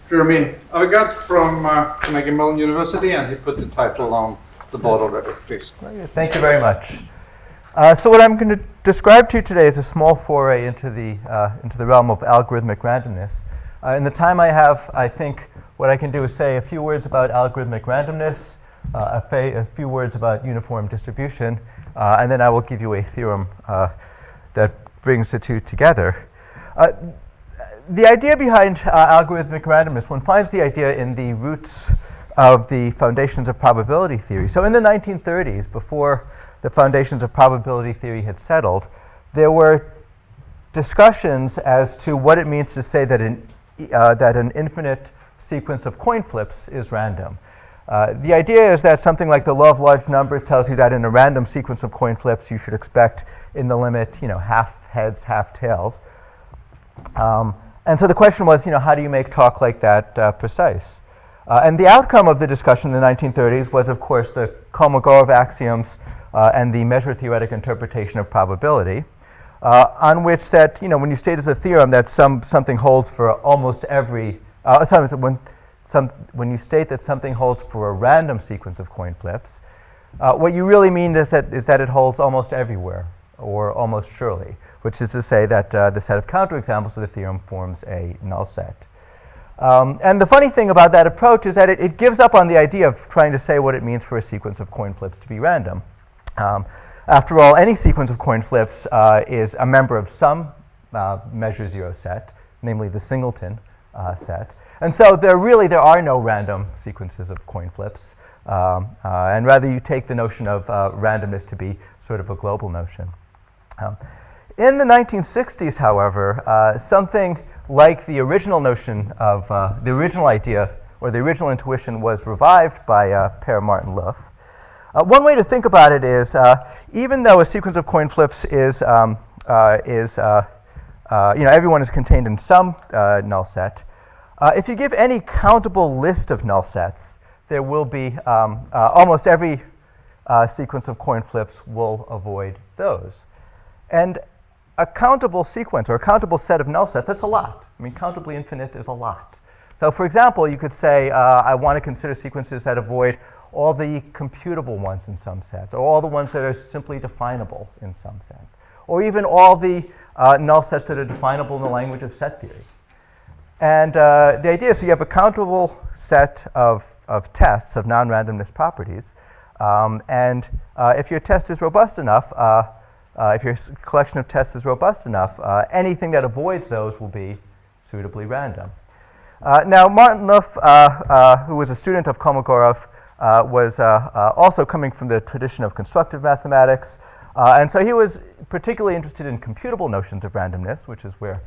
Jeremy Avigad from Carnegie Mellon University, and he put the title on the board already, please. Thank you very much. So what I'm going to describe to you today is a small foray into the realm of algorithmic randomness. In the time I have, I think what I can do is say a few words about algorithmic randomness, a few words about uniform distribution, and then I will give you a theorem that brings the two together. The idea behind algorithmic randomness, one finds the idea in the roots of the foundations of probability theory. So in the 1930s, before the foundations of probability theory had settled, there were discussions as to what it means to say that an infinite sequence of coin flips is random. The idea is that something like the law of large numbers tells you that in a random sequence of coin flips, you should expect in the limit, half heads, half tails. And so the question was, how do you make talk like that precise? And the outcome of the discussion in the 1930s was, of course, the Kolmogorov axioms and the measure-theoretic interpretation of probability, on which that, when you state as a theorem that something holds for almost every, when you state that something holds for a random sequence of coin flips, what you really mean is that it holds almost everywhere, or almost surely, which is to say that the set of counterexamples of the theorem forms a null set. And the funny thing about that approach is that it gives up on the idea of trying to say what it means for a sequence of coin flips to be random. After all, any sequence of coin flips is a member of some measure zero set, namely the singleton set. And so there are no random sequences of coin flips, and rather you take the notion of randomness to be sort of a global notion. In the 1960s, however, something like the original notion of the original idea or the original intuition was revived by Per Martin Luff. One way to think about it is, even though a sequence of coin flips is everyone is contained in some null set, if you give any countable list of null sets, there will be almost every sequence of coin flips will avoid those. And a countable sequence or a countable set of null sets, that's a lot. I mean, countably infinite is a lot. So for example, you could say, I want to consider sequences that avoid all the computable ones in some sets, or all the ones that are simply definable in some sense, or even all the null sets that are definable in the language of set theory. And the idea is you have a countable set of tests of non-randomness properties, and if your test is robust enough, if your collection of tests is robust enough, anything that avoids those will be suitably random. Now, Martin Luff, who was a student of Kolmogorov, was also coming from the tradition of constructive mathematics, and so he was particularly interested in computable notions of randomness, which is where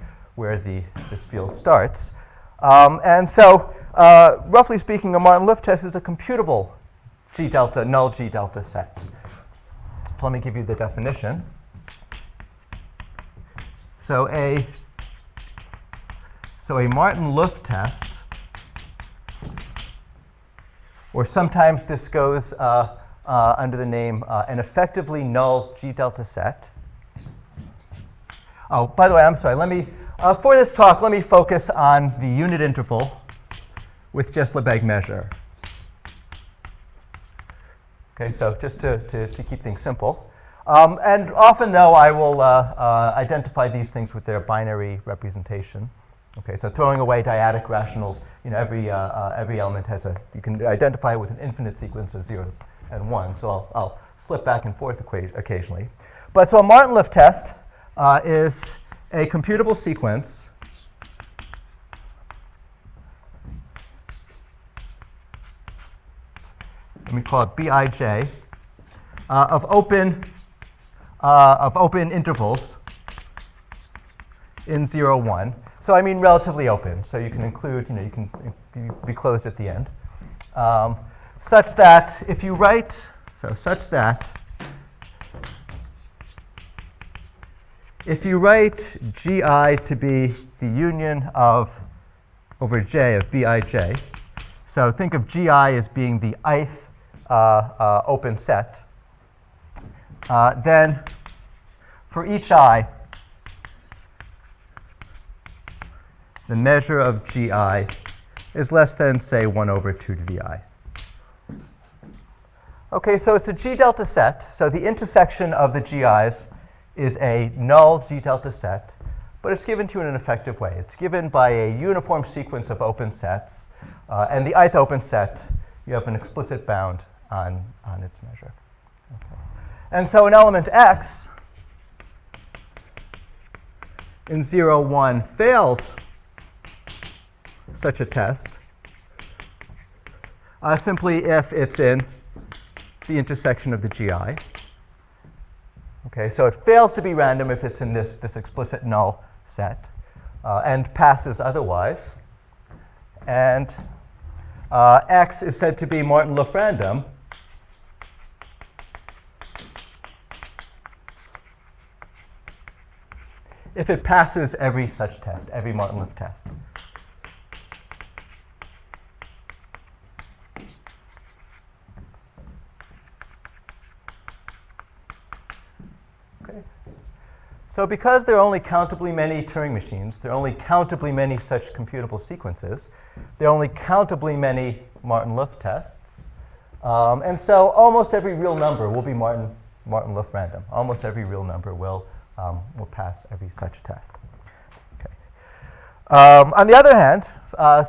this field starts. And so, roughly speaking, a Martin Luff test is a computable null G delta set. So let me give you the definition. So a Martin Luff test, or sometimes this goes under the name an effectively null G delta set. Oh, by the way, I'm sorry. Let me for this talk, let me focus on the unit interval with just Lebesgue measure. Okay, so just to keep things simple. And often, though, I will identify these things with their binary representation. Okay, so throwing away dyadic rationals, every element has you can identify it with an infinite sequence of zeros and ones. So I'll slip back and forth occasionally. But so a Martin Luff test is a computable sequence let me call it Bij of open intervals in 0, 1. So I mean relatively open. So you can include, you can be closed at the end, such that if you write, if you write Gi to be the union over J of Bij, so think of Gi as being the ith open set, then for each I, the measure of Gi is less than, say, 1 over 2 to the I. Okay, so it's a G delta set. So the intersection of the GIs is a null G delta set, but it's given to you in an effective way. It's given by a uniform sequence of open sets, and the ith open set, you have an explicit bound on its measure. Okay. And so an element X in 0, 1 fails such a test simply if it's in the intersection of the GI. Okay, so it fails to be random if it's in this explicit null set and passes otherwise. And X is said to be Martin-Luff random if it passes every such test, every Martin-Luff test. Okay. So because there are only countably many Turing machines, there are only countably many such computable sequences, there are only countably many Martin-Luff tests, and so almost every real number will be Martin-Luff random. Almost every real number will pass every such test. Okay. On the other hand,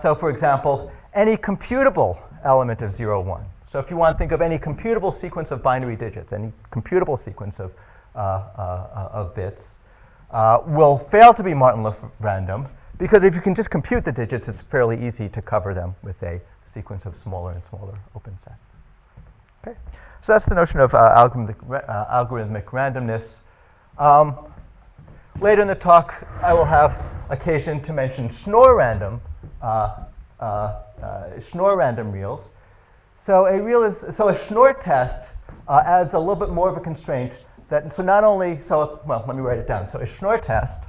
so for example, any computable element of 0, 1. So if you want to think of any computable sequence of binary digits, any computable sequence of bits, will fail to be Martin-Luff random, because if you can just compute the digits, it's fairly easy to cover them with a sequence of smaller and smaller open sets. Okay. So that's the notion of algorithmic randomness. Later in the talk, I will have occasion to mention Schnorr random reals. So a Schnorr test adds a little bit more of a constraint that, so not only, so, well, let me write it down. So a Schnorr test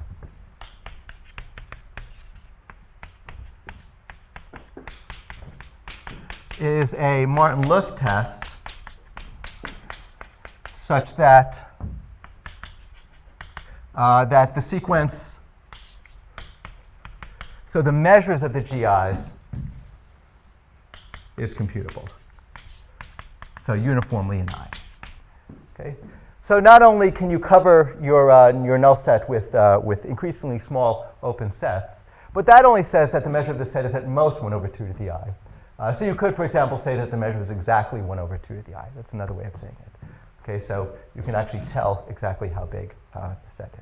is a Martin-Luff test such that that the sequence, so the measures of the GIs is computable. So uniformly in I. Okay. So not only can you cover your null set with increasingly small open sets, but that only says that the measure of the set is at most 1 over 2 to the I. So you could, for example, say that the measure is exactly 1 over 2 to the I. That's another way of saying it. Okay, so you can actually tell exactly how big the set is.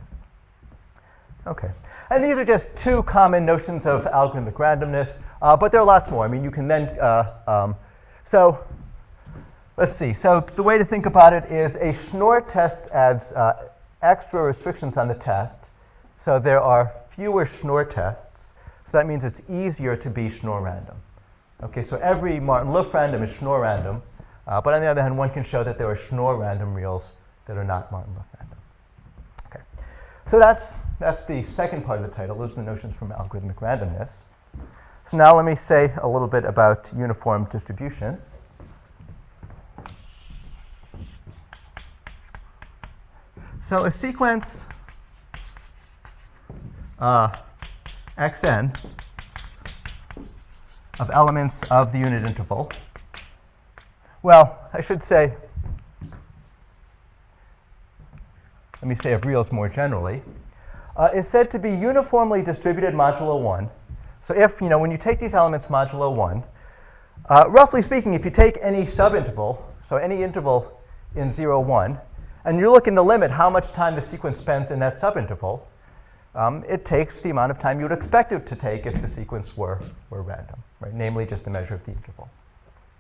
Okay, and these are just two common notions of algorithmic randomness, but there are lots more. I mean, you can then, so let's see. So the way to think about it is a Schnorr test adds extra restrictions on the test. So there are fewer Schnorr tests. So that means it's easier to be Schnorr random. Okay, so every Martin-Luff random is Schnorr random. But on the other hand, one can show that there are Schnorr random reals that are not Martin-Luff random. Okay, so that's the second part of the title. Those are the notions from algorithmic randomness. So now let me say a little bit about uniform distribution. So a sequence xn of elements of the unit interval. Well, I should say, let me say of reals more generally, is said to be uniformly distributed modulo 1. So if, when you take these elements modulo 1, roughly speaking, if you take any subinterval, so any interval in 0, 1, and you look in the limit how much time the sequence spends in that subinterval, it takes the amount of time you would expect it to take if the sequence were random, right? Namely, just the measure of the interval.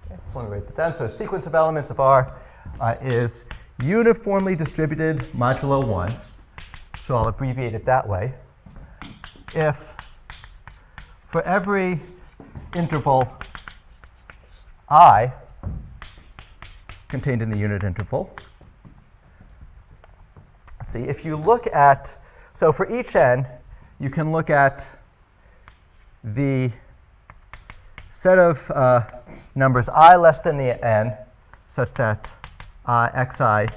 Okay, so let me write that down. So a sequence of elements of R is uniformly distributed modulo 1. So I'll abbreviate it that way. If for every interval I contained in the unit interval, see, if you look at, so for each n, you can look at the set of numbers I less than the n such that xi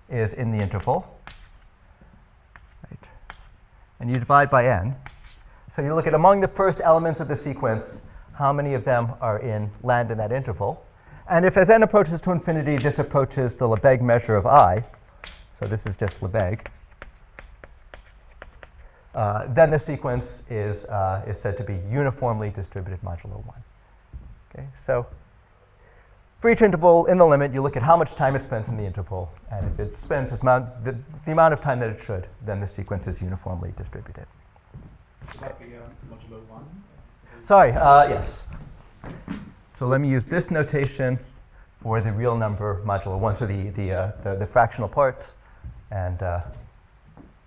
is in the interval. Right. And you divide by n. So you look at among the first elements of the sequence, how many of them are land in that interval. And if as n approaches to infinity, this approaches the Lebesgue measure of I, so this is just Lebesgue, then the sequence is said to be uniformly distributed modulo 1. Okay, so for each interval in the limit, you look at how much time it spends in the interval, and if it spends the amount of time that it should, then the sequence is uniformly distributed. Would that be modulo 1? Sorry, yes. So let me use this notation for the real number modulo 1, so the fractional part, and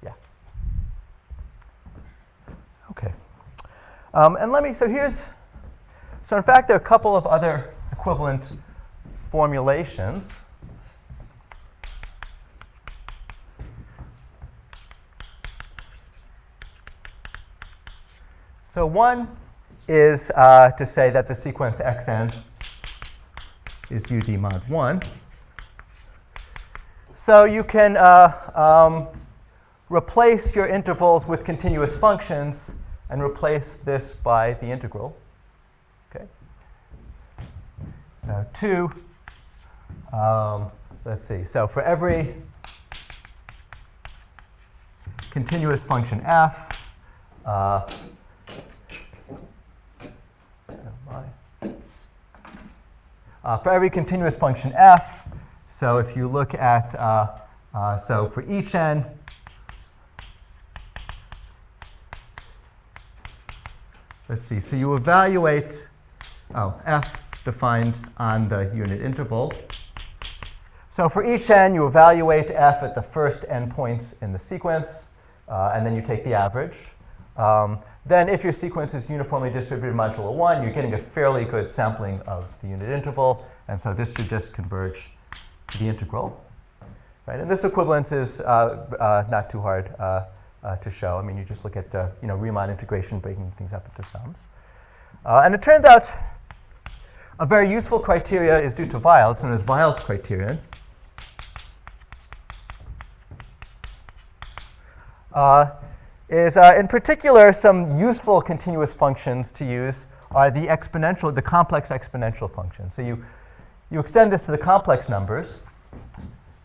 yeah. Okay. And let me, so in fact, there are a couple of other equivalent formulations. So one is to say that the sequence xn is ud mod 1. So you can replace your intervals with continuous functions and replace this by the integral. Okay. So 2, let's see. So for every continuous function f, for every continuous function f, so if you look at, so for each n, let's see, so you evaluate, f defined on the unit interval. So for each n, you evaluate f at the first n points in the sequence, and then you take the average. Then if your sequence is uniformly distributed modulo 1, you're getting a fairly good sampling of the unit interval, and so this should just converge to the integral. Right? And this equivalence is not too hard to show. I mean, you just look at Riemann integration, breaking things up into sums. And it turns out a very useful criteria is due to Weil. It's known as Weil's criterion. In particular, some useful continuous functions to use are the complex exponential functions. So you extend this to the complex numbers.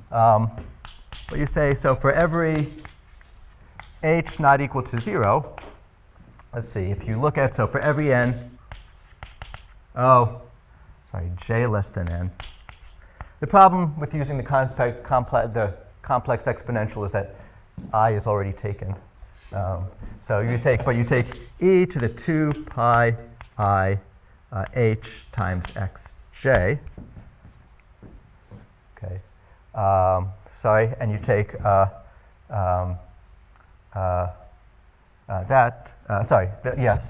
What you say, so for every h not equal to 0, let's see, if you look at, so for every n, j less than n. The problem with using the complex exponential is that I is already taken. So you take e to the 2 pi I h times xj. Okay. And you take yes.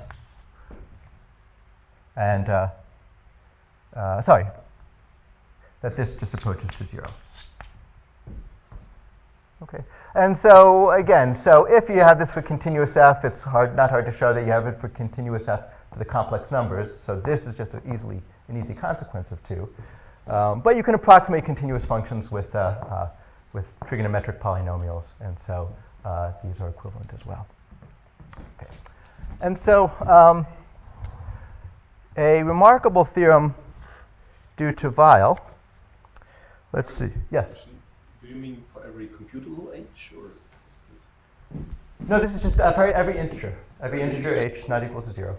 And that this just approaches to 0. Okay. And so again, so if you have this for continuous f, it's not hard to show that you have it for continuous f for the complex numbers. So this is just an easy consequence of 2. But you can approximate continuous functions with trigonometric polynomials, and so these are equivalent as well. Okay. And so a remarkable theorem due to Weil. Let's see. Yes. Do you mean for every computable h, or is this? No, this is just for every integer. Every integer h not equal to 0.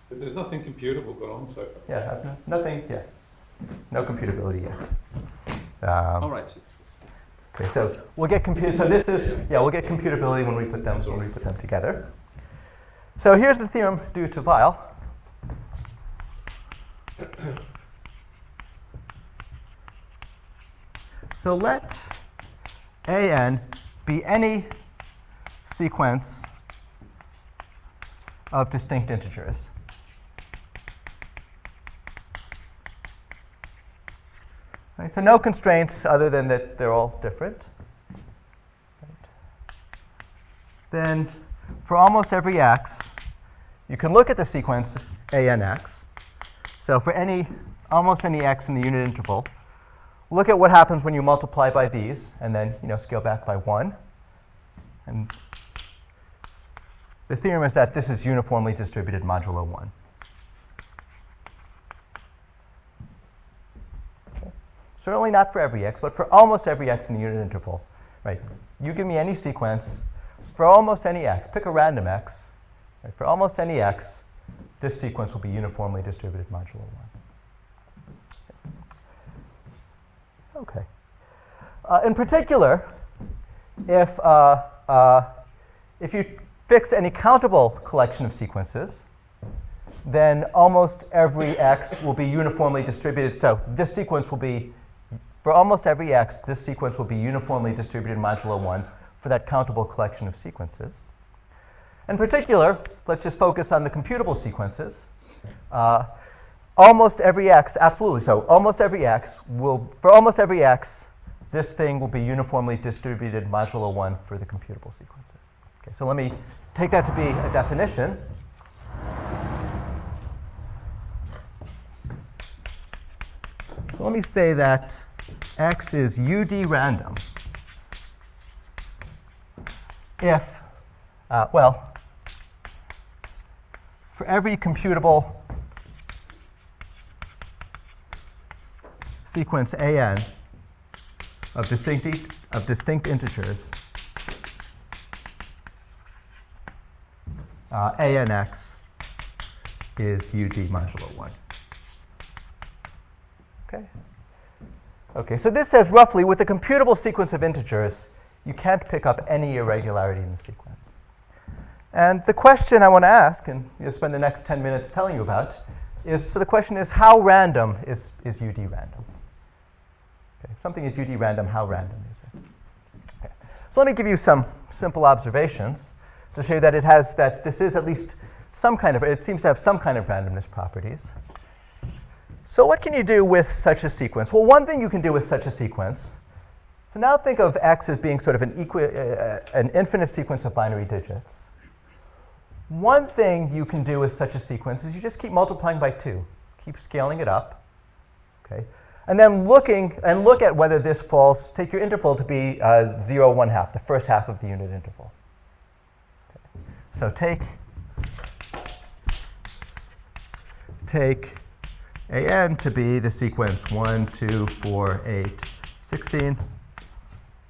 But there's nothing computable going on so far. Yeah, nothing. Yeah, no computability yet. All right. Okay, so we'll get we'll get computability when we put them together. So here's the theorem due to Weil. So let an be any sequence of distinct integers. Right, so no constraints other than that they're all different. Right. Then for almost every x, you can look at the sequence anx. So for almost any x in the unit interval, look at what happens when you multiply by these, and then scale back by 1. And the theorem is that this is uniformly distributed modulo 1. certainly not for every x, but for almost every x in the unit interval, right? You give me any sequence for almost any x, pick a random x, right? For almost any x, this sequence will be uniformly distributed modulo 1. Okay. In particular, if you fix any countable collection of sequences, then almost every x will be uniformly distributed. So this sequence will be, for almost every x, this sequence will be uniformly distributed modulo 1 for that countable collection of sequences. In particular, let's just focus on the computable sequences. Almost every x, absolutely. So almost every x will, for almost every x, this thing will be uniformly distributed modulo 1 for the computable sequences. Okay, so let me take that to be a definition. So let me say that x is UD random if, well, for every computable sequence AN of distinct integers, ANX is UD modulo 1. Okay. Okay, so this says roughly with a computable sequence of integers, you can't pick up any irregularity in the sequence. And the question I want to ask, and you'll spend the next 10 minutes telling you about, is, so the question is, how random is UD random? Okay, if something is UD random, how random is it? Okay. So let me give you some simple observations to show you that it has, that this is at least some kind of, it seems to have some kind of randomness properties. So what can you do with such a sequence? Well, one thing you can do with such a sequence, so now think of x as being sort of an infinite sequence of binary digits. One thing you can do with such a sequence is you just keep multiplying by 2. Keep scaling it up. Okay? And then look at whether this falls, take your interval to be 0, 1/2, the first half of the unit interval. Okay. So take AN to be the sequence 1, 2, 4, 8, 16.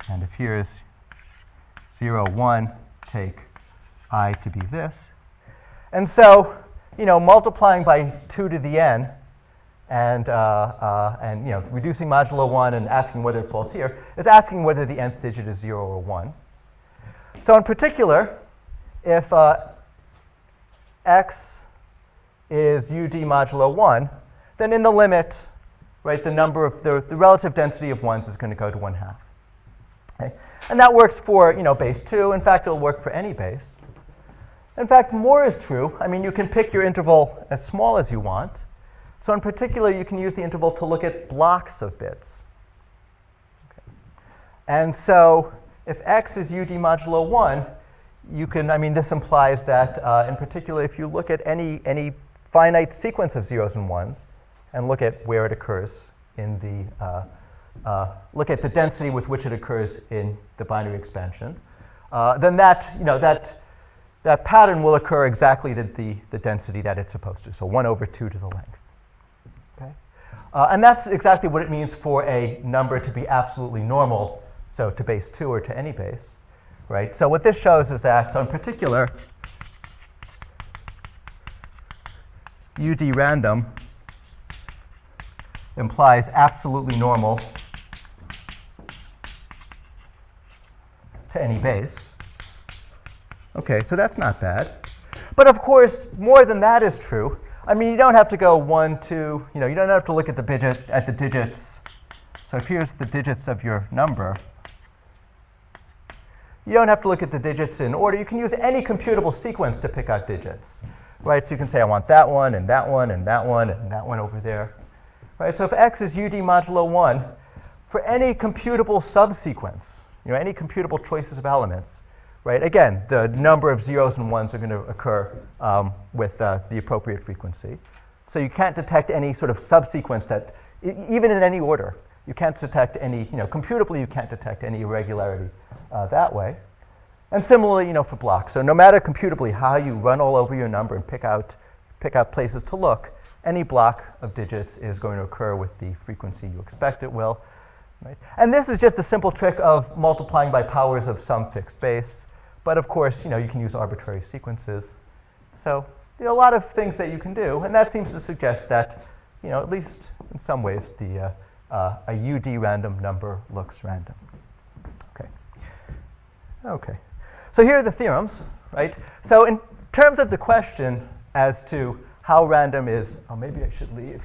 And if here's 0, 1, take I to be this. And so, multiplying by 2 to the n and reducing modulo 1 and asking whether it falls here is asking whether the nth digit is 0 or 1. So in particular, if x is UD modulo 1, then in the limit, right, the number of the relative density of 1s is going to go to 1/2. Okay? And that works for base 2. In fact, it'll work for any base. In fact, more is true. I mean, you can pick your interval as small as you want. So in particular, you can use the interval to look at blocks of bits. Okay. And so if x is UD modulo 1, you can, this implies that in particular, if you look at any finite sequence of zeros and ones and look at where it occurs in the, look at the density with which it occurs in the binary expansion, then that pattern will occur exactly to the density that it's supposed to, so 1/2 to the length. Okay? And that's exactly what it means for a number to be absolutely normal, so to base 2 or to any base. Right? So what this shows is that, so in particular, UD random implies absolutely normal to any base. Okay, so that's not bad. But of course, more than that is true. You don't have to go 1, 2, you don't have to look at the digits. So if here's the digits of your number, you don't have to look at the digits in order. You can use any computable sequence to pick out digits. Right? So you can say, I want that one, and that one, and that one, and that one over there. Right? So if x is UD modulo 1, for any computable subsequence, any computable choices of elements, right? Again, the number of zeros and ones are going to occur with the appropriate frequency. So you can't detect any sort of subsequence that, even in any order, you can't detect any, computably you can't detect any irregularity that way. And similarly, for blocks. So no matter computably how you run all over your number and pick out places to look, any block of digits is going to occur with the frequency you expect it will. Right? And this is just a simple trick of multiplying by powers of some fixed base. But of course, you can use arbitrary sequences. So there are a lot of things that you can do, and that seems to suggest that, at least in some ways, a UD random number looks random. Okay. So here are the theorems, right? So in terms of the question as to how random is, maybe I should leave.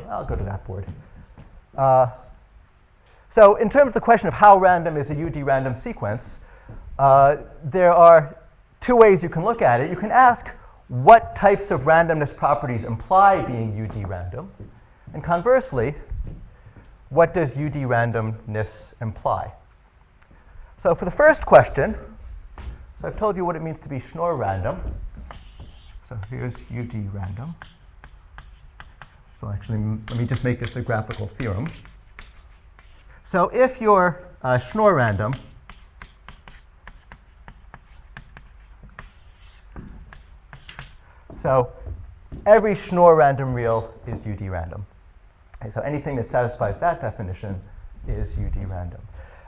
I'll go to that board. So in terms of the question of how random is a UD random sequence, there are two ways you can look at it. You can ask what types of randomness properties imply being UD random, and conversely, what does UD randomness imply? So for the first question, so I've told you what it means to be Schnorr random. So here's UD random. So actually, let me just make this a graphical theorem. So if you're Schnorr random, so every Schnorr random real is UD random. Okay, so anything that satisfies that definition is UD random.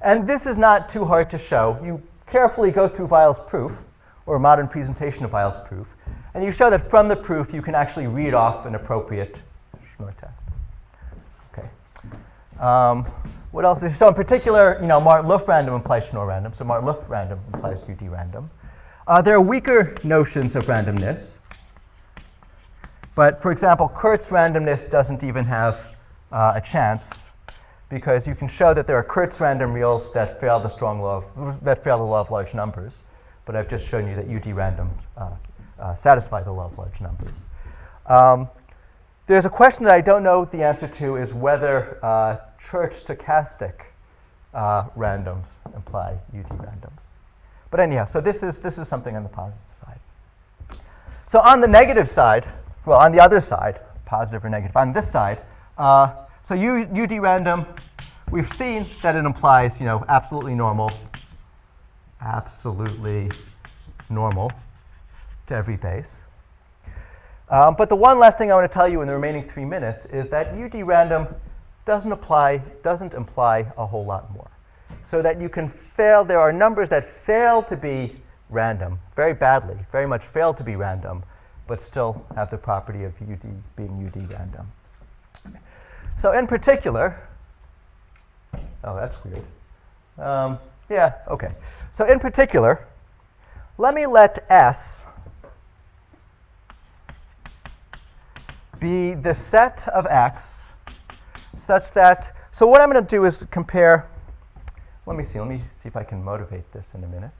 And this is not too hard to show. You carefully go through Weil's proof, or a modern presentation of Weil's proof, and you show that from the proof you can actually read off an appropriate Schnorr test. Okay. What else? So in particular, Martin-Luft random implies Schnorr random, so Martin-Luft random implies UD random. There are weaker notions of randomness, but for example, Kurt's randomness doesn't even have a chance, because you can show that there are Kurt's random reals that fail the law of large numbers, but I've just shown you that UD randoms satisfy the law of large numbers. There's a question that I don't know the answer to, is whether Church stochastic randoms imply UD randoms. But anyhow, so this is something on the positive side. So on the negative side, well, on the other side, positive or negative, on this side, so UD random, we've seen that it implies, absolutely normal to every base. But the one last thing I want to tell you in the remaining 3 minutes is that UD random doesn't imply a whole lot more. So that you can fail, there are numbers that fail to be random, very badly, very much fail to be random, but still have the property of being UD random. So in particular, that's weird. Yeah, okay. So in particular, let me let S be the set of X such that, so what I'm going to do is compare, let me see if I can motivate this in a minute.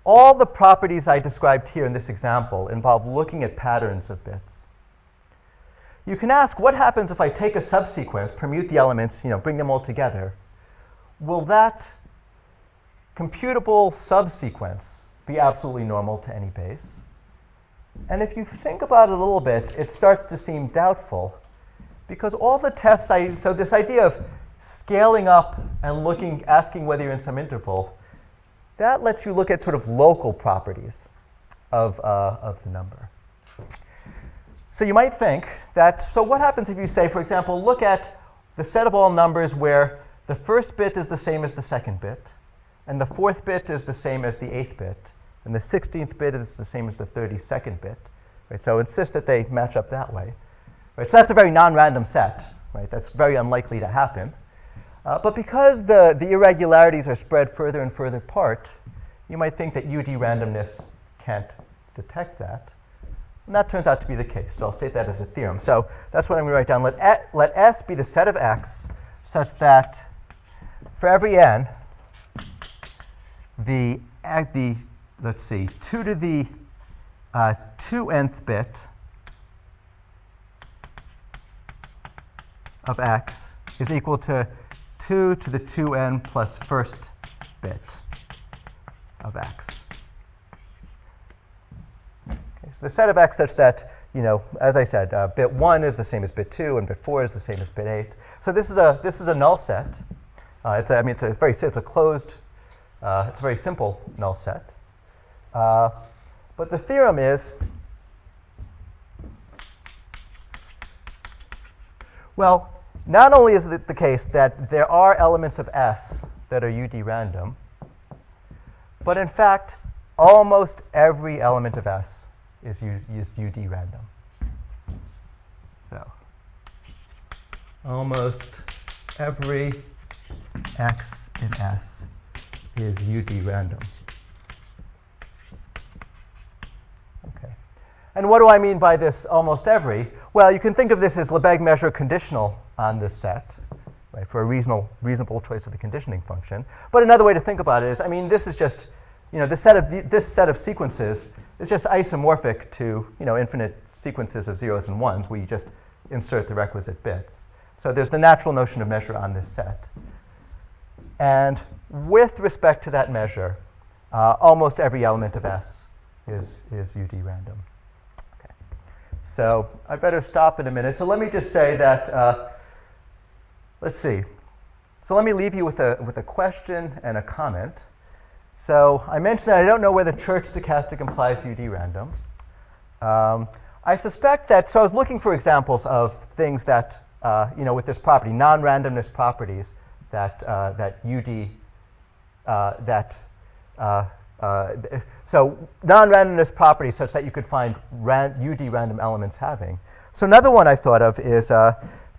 All the properties I described here in this example involve looking at patterns of bits. You can ask, what happens if I take a subsequence, permute the elements, bring them all together? Will that computable subsequence be absolutely normal to any base? And if you think about it a little bit, it starts to seem doubtful, because all the tests so this idea of scaling up and asking whether you're in some interval, that lets you look at sort of local properties of the number. So you might think that, so what happens if you say, for example, look at the set of all numbers where the first bit is the same as the second bit, and the fourth bit is the same as the 8th bit, and the 16th bit is the same as the 32nd bit. Right? So insist that they match up that way. Right? So that's a very non-random set. Right? That's very unlikely to happen. But because the irregularities are spread further and further apart, you might think that UD randomness can't detect that. And that turns out to be the case. So I'll state that as a theorem. So that's what I'm going to write down. Let S be the set of X such that for every n, let's see, 2 to the 2nth bit of X is equal to 2 to the 2n plus first bit of X. The set of X such that, as I said, bit 1 is the same as bit 2, and bit 4 is the same as bit 8. So this is a null set. It's a very closed, it's a very simple null set. But the theorem is, well, not only is it the case that there are elements of S that are UD random, but in fact, almost every element of S is UD random. So, almost every X in S is UD random. Okay. And what do I mean by this almost every? Well, you can think of this as Lebesgue measure conditional on this set, right, for a reasonable choice of the conditioning function. But another way to think about it is, I mean, this is just, this set of sequences is just isomorphic to, infinite sequences of zeros and ones where you just insert the requisite bits. So there's the natural notion of measure on this set. And with respect to that measure, almost every element of S is UD random. Okay. So I better stop in a minute. So let me just say that, let's see. So let me leave you with a question and a comment. So I mentioned that I don't know whether Church stochastic implies UD random. I suspect that, so I was looking for examples of things that, with this property, non-randomness properties that UD, so non-randomness properties such that you could find UD random elements having. So another one I thought of is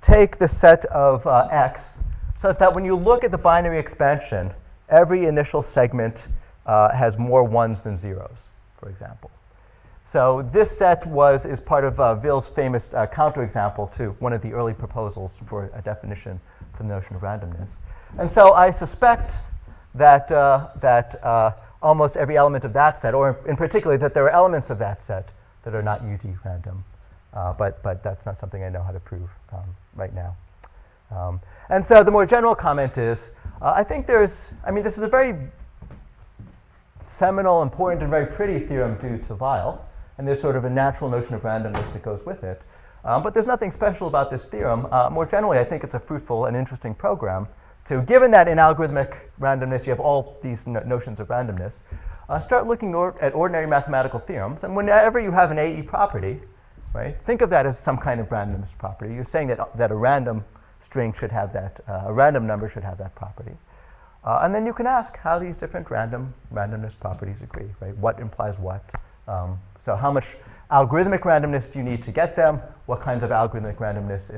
take the set of X such that when you look at the binary expansion, every initial segment has more ones than zeros, for example. So this set is part of Ville's famous counterexample to one of the early proposals for a definition for the notion of randomness. And so I suspect that, almost every element of that set, or in particular that there are elements of that set that are not UD random. But that's not something I know how to prove right now. And so the more general comment is, I think this is a very seminal, important, and very pretty theorem due to Weil, and there's sort of a natural notion of randomness that goes with it. But there's nothing special about this theorem. More generally, I think it's a fruitful and interesting program to, given that in algorithmic randomness you have all these notions of randomness, start looking at ordinary mathematical theorems. And whenever you have an AE property, right, think of that as some kind of randomness property. You're saying that a random string should have that, a random number should have that property. And then you can ask how these different randomness properties agree, right? What implies what? So how much algorithmic randomness do you need to get them? What kinds of algorithmic randomness,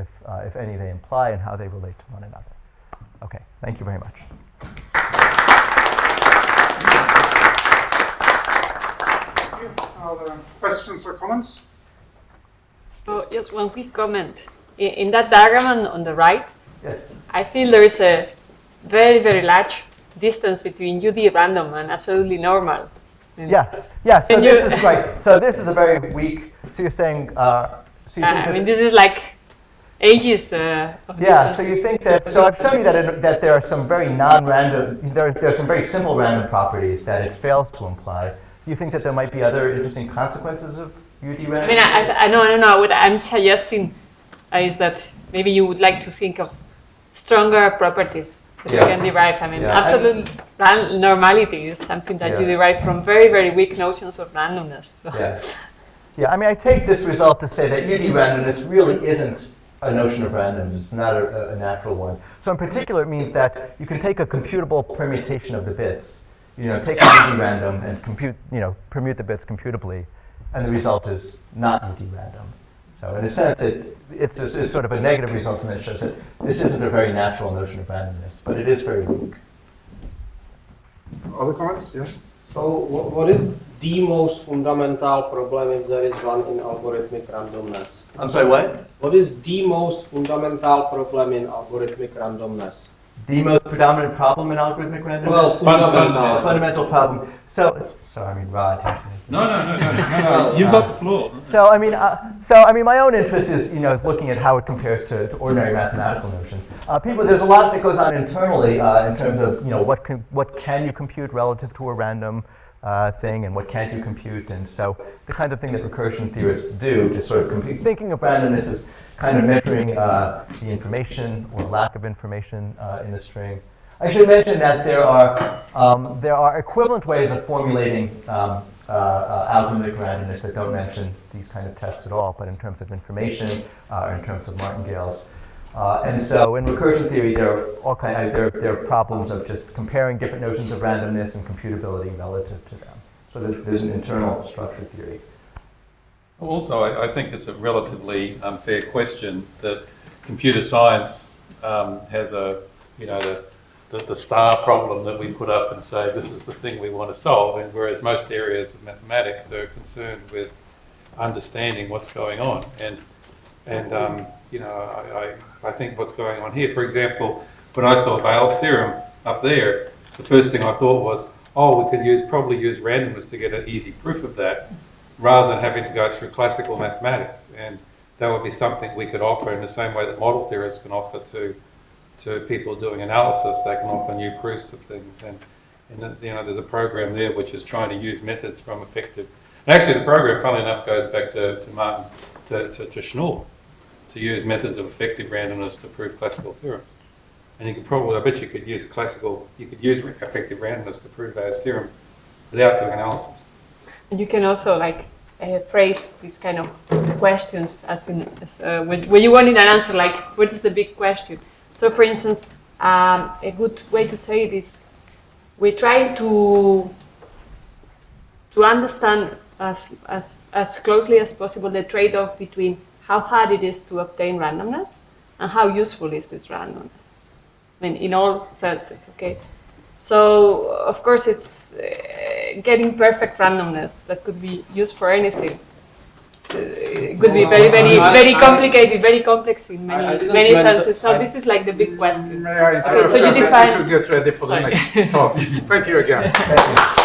if any, they imply, and how they relate to one another? Okay, thank you very much. Are there questions or comments? So just one quick comment. In that diagram on the right, Yes. I feel there is a very, very large distance between UD random and absolutely normal. Yeah. So this is right. So this is a very weak. So you're saying. This is like ages of. Yeah. So you think that. So I've shown you that there are some very non-random. There are some very simple random properties that it fails to imply. You think that there might be other interesting consequences of UD random? No. What I'm suggesting is that maybe you would like to think of stronger properties that you can derive. Absolute normality is something that you derive from very, very weak notions of randomness. So. Yeah. I take this result to say that UD randomness really isn't a notion of randomness. It's not a natural one. So in particular, it means that you can take a computable permutation of the bits. Take UD random and permute the bits computably, and the result is not UD random. So in a sense, it's sort of a negative result, and it shows that this isn't a very natural notion of randomness, but it is very weak. Other comments? Yes. So what is the most fundamental problem if there is one in algorithmic randomness? I'm sorry, what? What is the most fundamental problem in algorithmic randomness? The most predominant problem in algorithmic randomness? Well, fundamental. Fundamental problem. Rod. No. You've got the floor. So my own interest is looking at how it compares to ordinary mathematical notions. There's a lot that goes on internally in terms of what can you compute relative to a random thing, and what can't you compute, and so the kind of thing that recursion theorists do to sort of compute. Thinking of randomness as kind of measuring the information or lack of information in a string. I should mention that there are equivalent ways of formulating algorithmic randomness that don't mention these kind of tests at all, but in terms of information or in terms of martingales. And so in recursion theory, there are all there are problems of just comparing different notions of randomness and computability relative to them. So there's an internal structure theory. Also, I think it's a relatively unfair question that computer science has a, the star problem that we put up and say this is the thing we want to solve, and whereas most areas of mathematics are concerned with understanding what's going on. And I think what's going on here, for example, when I saw Bayes' theorem up there, the first thing I thought was, oh, we could probably use randomness to get an easy proof of that, rather than having to go through classical mathematics. And that would be something we could offer in the same way that model theorists can offer to people doing analysis. They can offer new proofs of things. And there's a program there which is trying to use methods from effective. And actually, the program, funnily enough, goes back to Martin, to Schnorr, to use methods of effective randomness to prove classical theorems. And you could probably, I bet you could use effective randomness to prove Bayes' theorem without doing analysis. And you can also phrase these kind of questions when you want an answer, like what is the big question? So, for instance, a good way to say it is we try to understand as closely as possible the trade-off between how hard it is to obtain randomness and how useful is this randomness. I mean, in all senses, okay? So, of course, it's getting perfect randomness that could be used for anything. It could be very complicated, very complex in many senses. So this is like the big question. May I Okay, so you I think define. we should get ready for the next talk. Thank you again. Thank you.